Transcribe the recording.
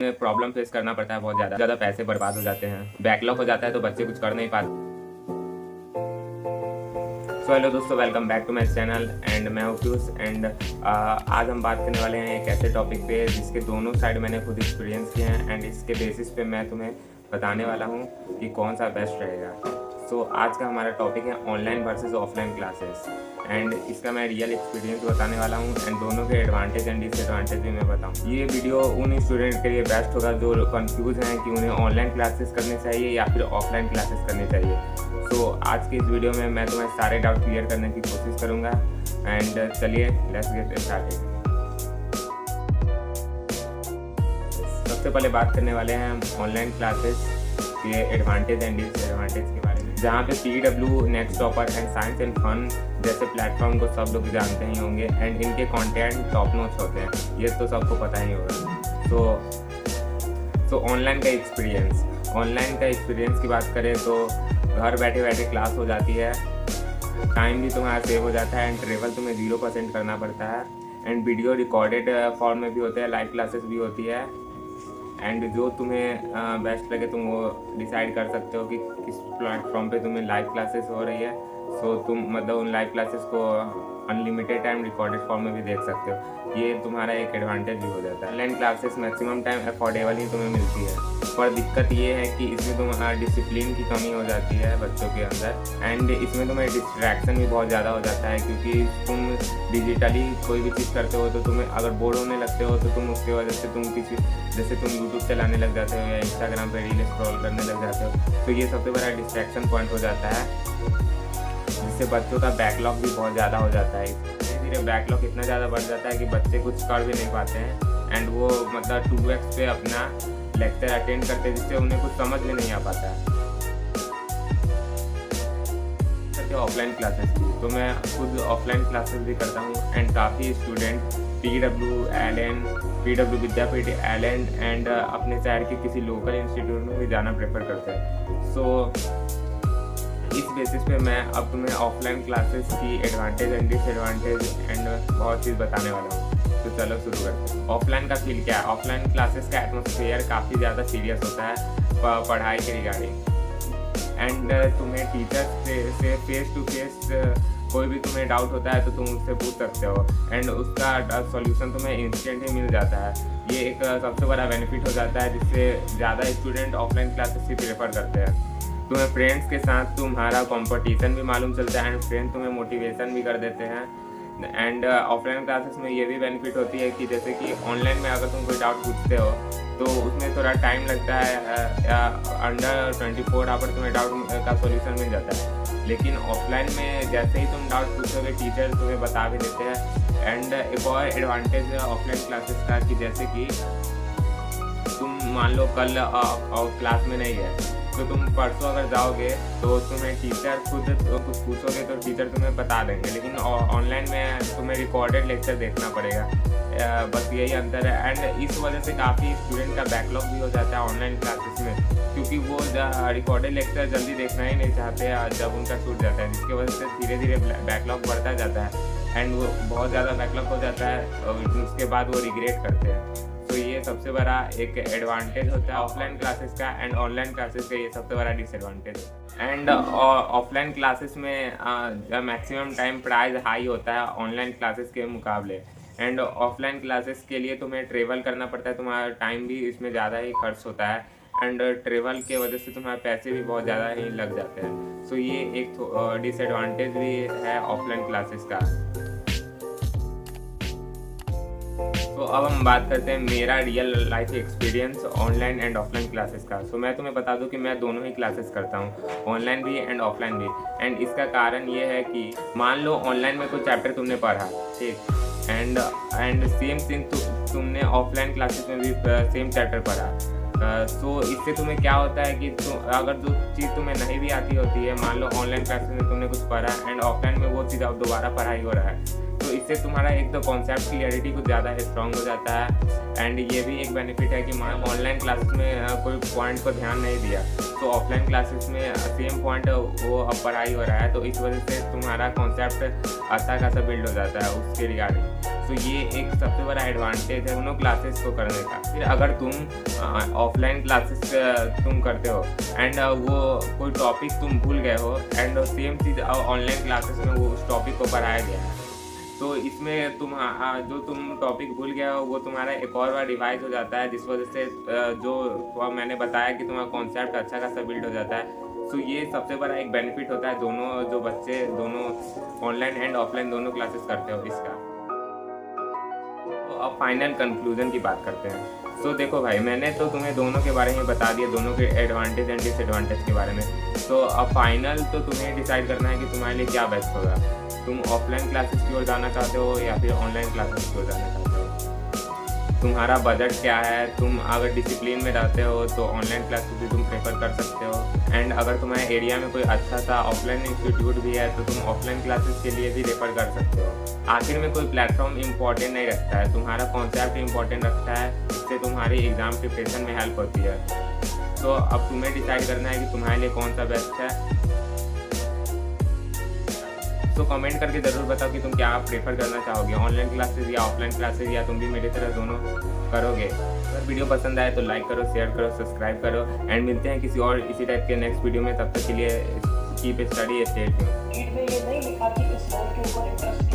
Problem face करना पड़ता है, बहुत ज़्यादा पैसे बर्बाद हो जाते हैं, बैकलॉग हो जाता है तो बच्चे कुछ कर नहीं पाते। सो हेलो दोस्तों, welcome back to my channel and मैं हूँ पीयूष एंड आज हम बात करने वाले हैं एक ऐसे टॉपिक पे जिसके दोनों साइड मैंने खुद एक्सपीरियंस किए हैं एंड इसके बेसिस पे मैं तुम्हें बताने वाला हूँ कि कौन सा बेस्ट रहेगा। सो आज का हमारा टॉपिक है online versus offline classes and इसका मैं रियल एक्सपीरियंस बताने वाला हूँ एंड दोनों के एडवांटेज एंड डिसएडवांटेज भी मैं बताऊँ। ये वीडियो उन स्टूडेंट के लिए बेस्ट होगा जो कंफ्यूज हैं कि उन्हें ऑनलाइन क्लासेस करनी चाहिए या फिर ऑफलाइन क्लासेस करनी चाहिए। सो आज के इस वीडियो में मैं तुम्हें सारे डाउट क्लियर करने की कोशिश करूँगा एंड चलिए लेट्स गेट स्टार्टेड। सबसे पहले बात करने वाले हैं हम ऑनलाइन क्लासेस के एडवांटेज एंड डिसएडवांटेज के बारे में, जहाँ पे PW, next topper and science and fun जैसे प्लेटफॉर्म को सब लोग जानते ही होंगे एंड इनके कंटेंट टॉप नॉच होते हैं, ये तो सबको पता ही होगा। सो ऑनलाइन का एक्सपीरियंस की बात करें तो घर बैठे बैठे क्लास हो जाती है, टाइम भी तुम्हारा सेव हो जाता है एंड ट्रेवल तुम्हें 0% करना पड़ता है एंड वीडियो रिकॉर्डेड फॉर्म में भी होते हैं, लाइव क्लासेस भी होती है एंड जो तुम्हें बेस्ट लगे तुम वो डिसाइड कर सकते हो कि किस प्लेटफॉर्म पे तुम्हें लाइव क्लासेस हो रही है। सो तुम मतलब उन लाइव क्लासेस को अनलिमिटेड टाइम रिकॉर्डेड फॉर्म में भी देख सकते हो, ये तुम्हारा एक एडवांटेज भी हो जाता है। Online classes maximum time affordable ही तुम्हें मिलती है, पर दिक्कत ये है कि इसमें तुम्हारा डिसिप्लिन की कमी हो जाती है बच्चों के अंदर एंड इसमें तुम्हें डिस्ट्रैक्शन भी बहुत ज़्यादा हो जाता है, क्योंकि तुम डिजिटली कोई भी चीज़ करते हो तो तुम्हें अगर बोर होने लगते हो तो तुम उसकी वजह से जैसे तुम यूट्यूब चलाने लग जाते हो या इंस्टाग्राम पे रील स्क्रॉल करने लग जाते हो, तो ये सबसे बड़ा डिस्ट्रैक्शन पॉइंट हो जाता है, जिससे बच्चों का बैकलॉग भी बहुत ज़्यादा हो जाता है। धीरे धीरे बैकलॉग इतना ज़्यादा बढ़ जाता है कि बच्चे कुछ कर भी नहीं पाते हैं एंड वो मतलब 2x पे अपना लेक्चर अटेंड करते हैं, जिससे उन्हें कुछ समझ में नहीं आ पाता है। ऑफलाइन क्लासेस की तो मैं खुद ऑफलाइन क्लासेस भी करता हूँ एंड काफ़ी student PW Vidyapeeth Allen and अपने शहर के किसी लोकल इंस्टीट्यूट में भी जाना प्रेफर करते हैं। सो इस बेसिस पे मैं अब तुम्हें ऑफलाइन क्लासेस की एडवांटेज एंड डिसएडवांटेज एंड बहुत चीज़ बताने वाला हूँ। तो चलो शुरू करते हैं। ऑफलाइन का फील क्या है? ऑफलाइन क्लासेस का एटमॉस्फेयर काफ़ी ज़्यादा सीरियस होता है पढ़ाई के रिगार्डिंग एंड तुम्हें टीचर से फेस टू फेस कोई भी तुम्हें डाउट होता है तो तुम उससे पूछ सकते हो एंड उसका सॉल्यूशन तुम्हें इंस्टेंट ही मिल जाता है। ये एक सबसे बड़ा बेनिफिट हो जाता है, जिससे ज़्यादा स्टूडेंट ऑफलाइन क्लासेस ही प्रेफर करते हैं। तुम्हें फ्रेंड्स के साथ तुम्हारा कंपटीशन भी मालूम चलता है एंड फ्रेंड तुम्हें मोटिवेशन भी कर देते हैं एंड ऑफलाइन क्लासेस में ये भी बेनिफिट होती है कि जैसे कि ऑनलाइन में अगर तुम कोई डाउट पूछते हो तो उसमें थोड़ा टाइम लगता है या अंडर 24 आवर तुम्हें डाउट का सॉल्यूशन मिल जाता है, लेकिन ऑफलाइन में जैसे ही तुम डाउट पूछोगे टीचर तुम्हें बता भी देते हैं। एंड एक और एडवांटेज है ऑफलाइन क्लासेस का कि जैसे कि तुम मान लो कल क्लास में नहीं है तो तुम परसों अगर जाओगे तो तुम्हें टीचर खुद कुछ पूछोगे तो टीचर तुम्हें बता देंगे, लेकिन ऑनलाइन में तुम्हें रिकॉर्डेड लेक्चर देखना पड़ेगा। बस यही अंतर है एंड इस वजह से काफ़ी स्टूडेंट का बैकलॉग भी हो जाता है ऑनलाइन क्लासेस में, क्योंकि वो रिकॉर्डेड लेक्चर जल्दी देखना ही नहीं चाहते जब उनका छूट जाता है, जिसकी वजह से धीरे धीरे बैकलॉग बढ़ता जाता है एंड वो बहुत ज़्यादा बैकलॉग हो जाता है और उसके बाद वो रिग्रेट करते हैं। तो ये सबसे बड़ा एक एडवांटेज होता है ऑफलाइन क्लासेस का एंड ऑनलाइन क्लासेस का ये सबसे बड़ा डिसएडवांटेज है। एंड ऑफलाइन क्लासेस में मैक्सिमम टाइम प्राइस हाई होता है ऑनलाइन क्लासेस के मुकाबले एंड ऑफलाइन क्लासेस के लिए तुम्हें ट्रेवल करना पड़ता है, तुम्हारा टाइम भी इसमें ज़्यादा ही खर्च होता है एंड ट्रेवल के वजह से तुम्हारे पैसे भी बहुत ज़्यादा ही लग जाते हैं। सो ये एक डिसएडवांटेज भी है ऑफलाइन क्लासेस का। तो अब हम बात करते हैं मेरा real life experience online and offline classes का। सो मैं तुम्हें बता दूं कि मैं दोनों ही क्लासेस करता हूं, ऑनलाइन भी एंड ऑफलाइन भी एंड इसका कारण ये है कि मान लो ऑनलाइन में कोई चैप्टर तुमने पढ़ा, ठीक, एंड सेम थिंग तुमने ऑफलाइन क्लासेस में भी सेम चैप्टर पढ़ा, सो इससे तुम्हें क्या होता है कि अगर जो चीज़ तुम्हें नहीं भी आती होती है, मान लो ऑनलाइन क्लासेस में तुमने कुछ पढ़ा एंड ऑफलाइन में वो चीज़ अब दोबारा पढ़ाई हो रहा है, तो इससे तुम्हारा एक तो कॉन्सेप्ट क्लियरिटी कुछ ज़्यादा स्ट्रॉन्ग हो जाता है। एंड ये भी एक बेनिफिट है कि ऑनलाइन क्लासेस में कोई पॉइंट को ध्यान नहीं दिया, तो ऑफलाइन क्लासेस में सेम पॉइंट वो अब पढ़ाई हो रहा है, तो इस वजह से तुम्हारा कॉन्सेप्ट अच्छा खासा बिल्ड हो जाता है उसके रिगार्डिंग। तो ये एक सबसे बड़ा एडवांटेज है दोनों क्लासेस को करने का। फिर अगर तुम ऑफलाइन क्लासेस तुम करते हो एंड वो कोई टॉपिक तुम भूल गए हो and same cheese online classes में वो उस टॉपिक को पढ़ाया गया है, तो इसमें जो तुम टॉपिक भूल गए हो वो तुम्हारा एक और बार रिवाइज हो जाता है, जिस वजह से जो मैंने बताया कि तुम्हारा कॉन्सेप्ट अच्छा खासा बिल्ड हो जाता है। तो ये सबसे बड़ा एक बेनिफिट होता है दोनों जो बच्चे दोनों ऑनलाइन एंड ऑफलाइन दोनों क्लासेस करते हो इसका। तो अब फाइनल कंक्लूजन की बात करते हैं। सो देखो भाई, मैंने तो तुम्हें दोनों के बारे में बता दिया, दोनों के एडवांटेज एंड डिसएडवांटेज के बारे में। तो अब फाइनल तो तुम्हें डिसाइड करना है कि तुम्हारे लिए क्या बेस्ट होगा। तुम ऑफलाइन क्लासेस की ओर जाना चाहते हो या फिर ऑनलाइन क्लासेस की ओर जाना चाहते हो। तुम्हारा बजट क्या है, तुम अगर डिसिप्लिन में रहते हो तो ऑनलाइन क्लासेस भी तुम प्रेफर कर सकते हो। एंड अगर तुम्हारे एरिया में कोई अच्छा सा ऑफलाइन इंस्टीट्यूट भी है तो तुम ऑफलाइन क्लासेस के लिए भी रेफर कर सकते हो। आखिर में कोई प्लेटफॉर्म इंपॉर्टेंट नहीं रखता है, तुम्हारा कॉन्सेप्ट इंपॉर्टेंट रखता है, इससे तुम्हारी एग्ज़ाम प्रिपरेशन में हेल्प होती है। तो अब तुम्हें डिसाइड करना है कि तुम्हारे लिए कौन सा बेस्ट है। तो कमेंट करके ज़रूर बताओ कि तुम क्या प्रेफर करना चाहोगे, ऑनलाइन क्लासेस या ऑफलाइन क्लासेस, या तुम भी मेरी तरह दोनों करोगे। अगर वीडियो पसंद आए तो लाइक करो, शेयर करो, सब्सक्राइब करो एंड मिलते हैं किसी और इसी टाइप के नेक्स्ट वीडियो में। तब तक के लिए keep study, stay tuned. NEET में ये नहीं लिखा कि इस रोल के ऊपर इंटरेस्ट